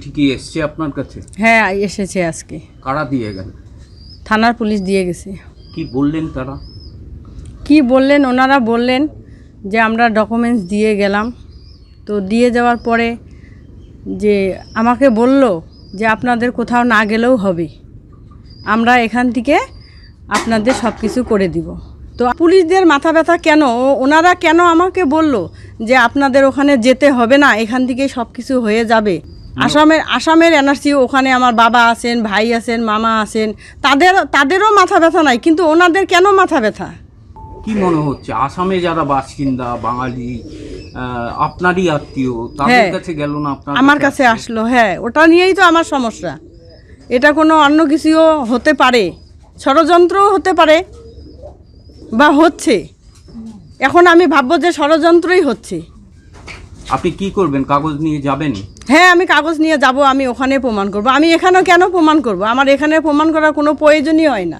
চিঠি কি এসছে আপনার কাছে? হ্যাঁ এসেছে আজকে। কারা দিয়ে গেল? থানার পুলিশ দিয়ে গেছে। কি বললেন তারা? কি বললেন ওনারা বললেন যে আমরা ডকুমেন্টস দিয়ে গেলাম, তো দিয়ে যাওয়ার পরে যে আমাকে বলল যে আপনাদের কোথাও না গেলেও হবে, আমরা এখান থেকে আপনাদের সব কিছু করে দিব। তো পুলিশদের মাথা ব্যথা কেন, ওনারা কেন আমাকে বলল যে আপনাদের ওখানে যেতে হবে না, এখান থেকেই সব কিছু হয়ে যাবে। আসামের এনআরসি, ওখানে আমার বাবা আছেন, ভাই আছেন, মামা আছেন, তাদেরও মাথা ব্যথা নাই, কিন্তু ওনাদের কেন মাথা ব্যথা? কি মনে হচ্ছে আসামে যারা বাসিন্দা বাঙালি আপনারই আত্মীয়, তাদের কাছে গেল না, আপনার আমার কাছে আসলো? হ্যাঁ, ওটা নিয়েই তো আমার সমস্যা। এটা কোনো অন্য কিছুও হতে পারে, ষড়যন্ত্রও হতে পারে বা হচ্ছে। এখন আমি ভাববো যে ষড়যন্ত্রই হচ্ছে। আপনি কি করবেন? কাগজ নিয়ে যাবেন? হ্যাঁ, আমি কাগজ নিয়ে যাব, আমি ওখানে প্রমাণ করব। আমি এখানেও কেন প্রমাণ করব? আমার এখানে প্রমাণ করার কোনো প্রয়োজনই হয় না।